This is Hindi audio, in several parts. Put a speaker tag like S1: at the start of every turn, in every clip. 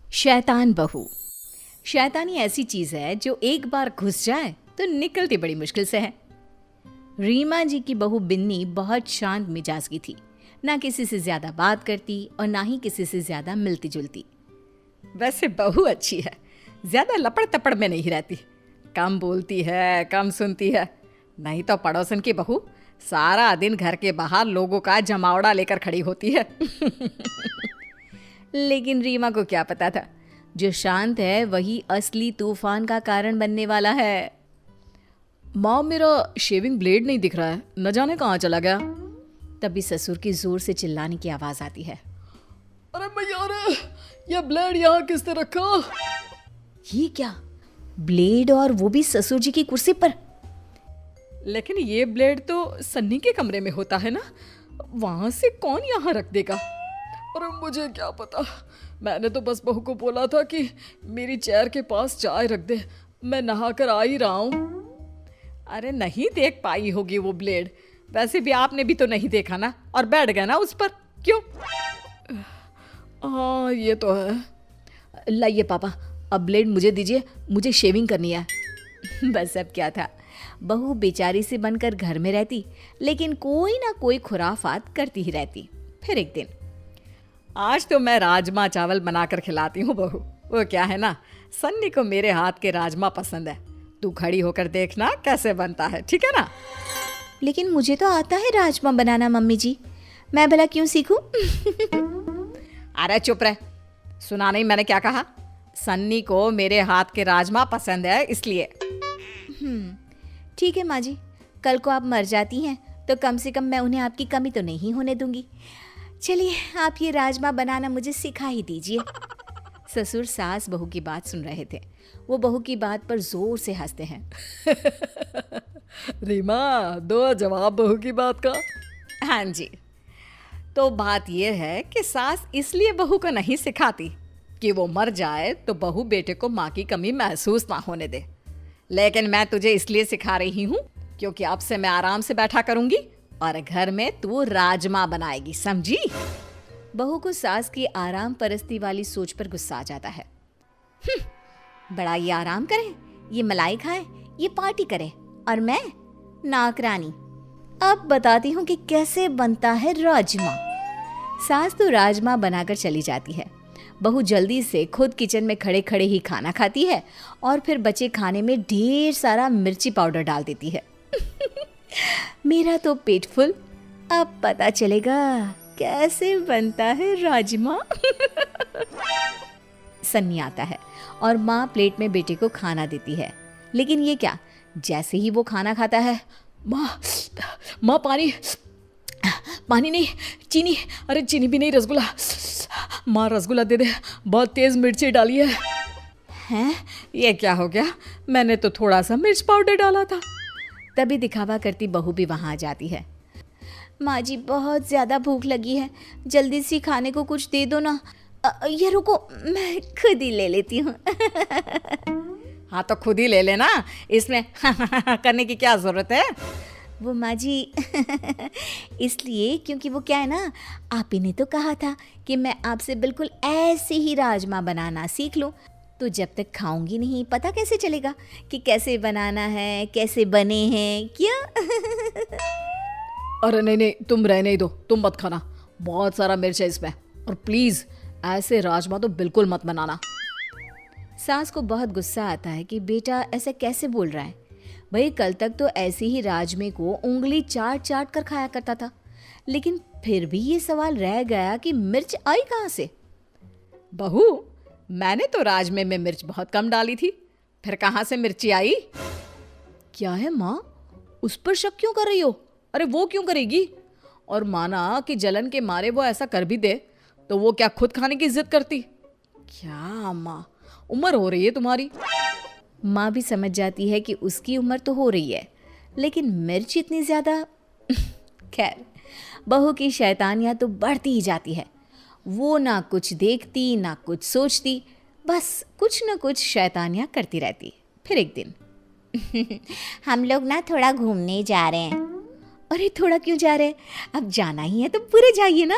S1: शैतान बहू। शैतानी ऐसी चीज है जो एक बार घुस जाए तो निकलती बड़ी मुश्किल से है। रीमा जी की बहू बिन्नी बहुत शांत मिजाज की थी, ना किसी से ज्यादा बात करती और ना ही किसी से ज्यादा मिलती जुलती। वैसे बहू अच्छी है, ज्यादा लपड़ तपड़ में नहीं रहती, कम बोलती है, कम सुनती है। नहीं तो पड़ोसन की बहू सारा दिन घर के बाहर लोगों का जमावड़ा लेकर खड़ी होती है। लेकिन रीमा को क्या पता था, जो शांत है वही असली तूफान का कारण बनने वाला है। माँ, मेरा शेविंग ब्लेड नहीं दिख रहा है, न जाने कहाँ चला गया। तभी ससुर की जोर से चिल्लाने की आवाज आती है।
S2: अरे भैया, अरे ये ब्लेड यहाँ किसने रखा?
S1: ये क्या, ब्लेड और वो भी ससुर जी की कुर्सी पर?
S2: लेकिन ये ब्लेड तो सन्नी के कमरे में होता है ना, वहां से कौन यहाँ रख देगा? अरे मुझे क्या पता, मैंने तो बस बहू को बोला था कि मेरी चेयर के पास चाय रख दे, मैं नहा कर आ ही रहा हूँ।
S1: अरे नहीं देख पाई होगी वो ब्लेड, वैसे भी आपने भी तो नहीं देखा ना, और बैठ गया ना उस पर, क्यों?
S2: हाँ ये तो है।
S1: लाइए पापा, अब ब्लेड मुझे दीजिए, मुझे शेविंग करनी है। बस अब क्या था, बहू बेचारी से बनकर घर में रहती, लेकिन कोई ना कोई खुराफात करती ही रहती। फिर एक दिन, आज तो मैं राजमा चावल बनाकर खिलाती हूँ बहू। वो क्या है ना, सन्नी को मेरे हाथ के राजमा पसंद है, तू खड़ी होकर देखना कैसे बनता है, ठीक है ना? लेकिन मुझे तो आता है राजमा बनाना मम्मी जी, मैं भला क्यों सीखूं? अरे चुप रह, सुना नहीं मैंने क्या कहा? सन्नी को मेरे हाथ के राजमा पसंद है इसलिए। ठीक है माँ जी, कल को आप मर जाती हैं तो कम से कम मैं उन्हें आपकी कमी तो नहीं होने दूंगी। चलिए आप ये राजमा बनाना मुझे सिखा ही दीजिए। ससुर सास बहू की बात सुन रहे थे, वो बहू की बात पर जोर से हंसते हैं।
S2: रीमा, दो जवाब बहू की बात का।
S1: हाँ जी, तो बात यह है कि सास इसलिए बहू को नहीं सिखाती कि वो मर जाए तो बहू बेटे को माँ की कमी महसूस ना होने दे, लेकिन मैं तुझे इसलिए सिखा रही हूँ क्योंकि अब से मैं आराम से बैठा करूंगी और घर में तू राजमा बनाएगी, समझी? बहू को सास की आराम परस्ती वाली सोच पर गुस्सा आ जाता है। बड़ा ये आराम करे, ये मलाई खाए, ये पार्टी करे, और मैं नौकरानी। अब बताती हूँ कि कैसे बनता है राजमा। सास तो राजमा बनाकर चली जाती है, बहू जल्दी से खुद किचन में खड़े खड़े ही खाना खाती है और फिर बचे खाने में ढेर सारा मिर्ची पाउडर डाल देती है। मेरा तो पेट फुल, अब पता चलेगा कैसे बनता है राजमा। सन्नी आता है और माँ प्लेट में बेटे को खाना देती है, लेकिन ये क्या, जैसे ही वो खाना खाता है,
S2: माँ पानी, पानी नहीं, चीनी, अरे चीनी भी नहीं, रसगुल्ला, माँ रसगुल्ला दे दे, बहुत तेज मिर्ची डाली है।
S1: हैं, ये क्या हो गया, मैंने तो थोड़ा सा मिर्च पाउडर डाला था। तभी दिखावा करती बहू भी वहाँ आ जाती है। माँ जी बहुत ज़्यादा भूख लगी है, जल्दी से खाने को कुछ दे दो ना। ये रुको, मैं खुद ही ले लेती हूँ। हाँ तो खुद ही ले लेना, इसमें करने की क्या ज़रूरत है? वो माँ जी इसलिए क्योंकि वो क्या है ना, आप ही ने तो कहा था कि मैं आपसे बिल्कुल ऐसे ही राजमा बनाना सीख लूँ, तो जब तक खाऊंगी नहीं पता कैसे चलेगा कि कैसे बनाना है, कैसे बने हैं क्या?
S2: अरे नहीं नहीं, तुम रहने ही दो, तुम मत खाना, बहुत सारा मिर्च है इसमें, और प्लीज ऐसे राजमा तो बिल्कुल मत बनाना।
S1: सास को बहुत गुस्सा आता है कि बेटा ऐसा कैसे बोल रहा है, भाई कल तक तो ऐसे ही राजमे को उंगली चाट चाट कर खाया करता था, लेकिन फिर भी ये सवाल रह गया कि मिर्च आई कहाँ से? बहू, मैंने तो राजमे में मिर्च बहुत कम डाली थी, फिर कहाँ से मिर्ची आई? क्या है माँ, उस पर शक क्यों कर रही हो? अरे वो क्यों करेगी, और माना कि जलन के मारे वो ऐसा कर भी दे तो वो क्या खुद खाने की जिद करती? क्या माँ, उम्र हो रही है तुम्हारी। माँ भी समझ जाती है कि उसकी उम्र तो हो रही है, लेकिन मिर्च इतनी ज्यादा। खैर, बहू की शैतानियाँ तो बढ़ती ही जाती है, वो ना कुछ देखती ना कुछ सोचती, बस कुछ ना कुछ शैतानियाँ करती रहती। फिर एक दिन हम लोग ना थोड़ा घूमने जा रहे हैं। अरे थोड़ा क्यों जा रहे हैं, अब जाना ही है तो पूरे जाइए ना।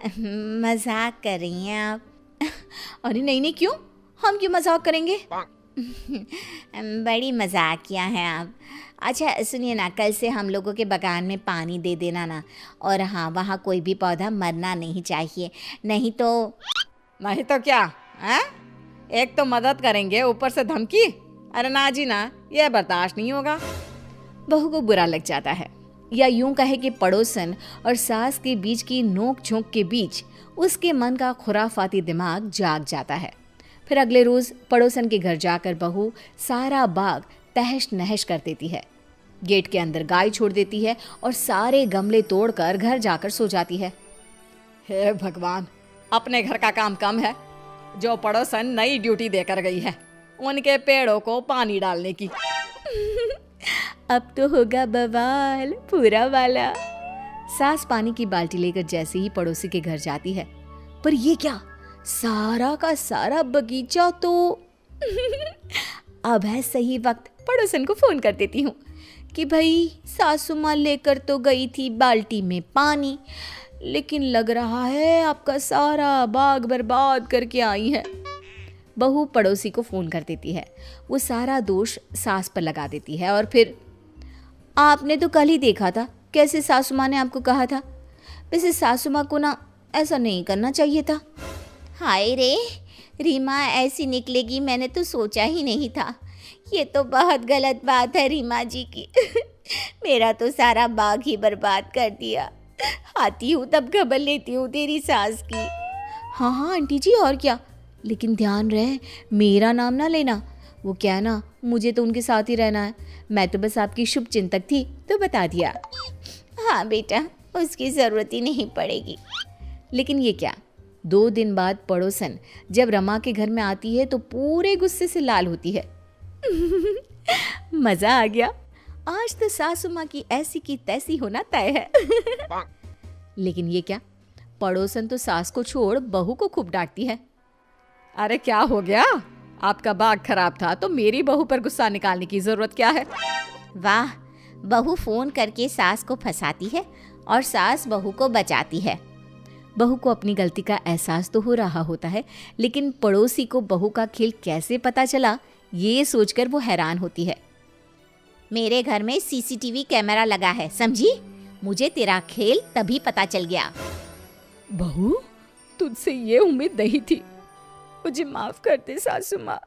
S1: मजाक कर रही हैं आप? अरे नहीं नहीं, क्यों? हम क्यों मजाक करेंगे? बड़ी मजाकिया हैं आप। अच्छा सुनिए ना, कल से हम लोगों के बगान में पानी दे देना ना। और हाँ, वहाँ कोई भी पौधा मरना नहीं चाहिए, नहीं तो।
S2: नहीं तो क्या है? एक तो मदद करेंगे, ऊपर से धमकी। अरे ना जी ना, ये बर्दाश्त नहीं होगा।
S1: बहू को बुरा लग जाता है, या यूं कहे कि पड़ोसन और सास के बीच की नोक झोंक के बीच उसके मन का खुराफाती दिमाग जाग जाता है। फिर अगले रोज पड़ोसन के घर जाकर बहू सारा बाग तहस नहस कर देती है, गेट के अंदर गाय छोड़ देती है और सारे गमले तोड़कर घर जाकर सो जाती है।
S2: हे भगवान, अपने घर का काम कम है, जो पड़ोसन नई ड्यूटी देकर गई है उनके पेड़ों को पानी डालने की।
S1: अब तो होगा बवाल पूरा वाला। सास पानी की बाल्टी लेकर जैसे ही पड़ोसी के घर जाती है, पर ये क्या, सारा का सारा बगीचा तो अब है सही वक्त पड़ोसन को फोन कर देती हूँ कि भाई सासू माँ लेकर तो गई थी बाल्टी में पानी, लेकिन लग रहा है आपका सारा बाग बर्बाद करके आई है। बहू पड़ोसी को फोन कर देती है, वो सारा दोष सास पर लगा देती है और फिर, आपने तो कल ही देखा था कैसे सासू माँ ने आपको कहा था। वैसे सासू माँ को ना ऐसा नहीं करना चाहिए था। हाय रे, रीमा ऐसी निकलेगी मैंने तो सोचा ही नहीं था। ये तो बहुत गलत बात है रीमा जी की। मेरा तो सारा बाग ही बर्बाद कर दिया। आती हूँ तब खबर लेती हूँ तेरी सास की। हाँ हाँ आंटी जी, और क्या, लेकिन ध्यान रहे मेरा नाम ना लेना। वो क्या है ना, मुझे तो उनके साथ ही रहना है। मैं तो बस आपकी शुभ चिंतक थी तो बता दिया। हाँ बेटा, उसकी ज़रूरत ही नहीं पड़ेगी। लेकिन ये क्या, 2 दिन बाद पड़ोसन जब रमा के घर में आती है तो पूरे गुस्से से लाल होती है। मज़ा आ गया, आज तो सासू माँ की ऐसी की तैसी होना तय है। लेकिन ये क्या, पड़ोसन तो सास को छोड़ बहू को खूब डांटती है।
S2: अरे क्या हो गया, आपका बाग खराब था तो मेरी बहू पर गुस्सा निकालने की जरूरत क्या है?
S1: वाह, बहू फोन करके सास को फंसाती है और सास बहू को बचाती है। बहू को अपनी गलती का एहसास तो हो रहा होता है, लेकिन पड़ोसी को बहू का खेल कैसे पता चला ये सोचकर वो हैरान होती है। मेरे घर में सीसीटीवी कैमरा लगा है, समझी? मुझे तेरा खेल तभी पता चल गया।
S2: बहू, तुझसे ये उम्मीद नहीं थी, मुझे माफ कर दे सासू माँ।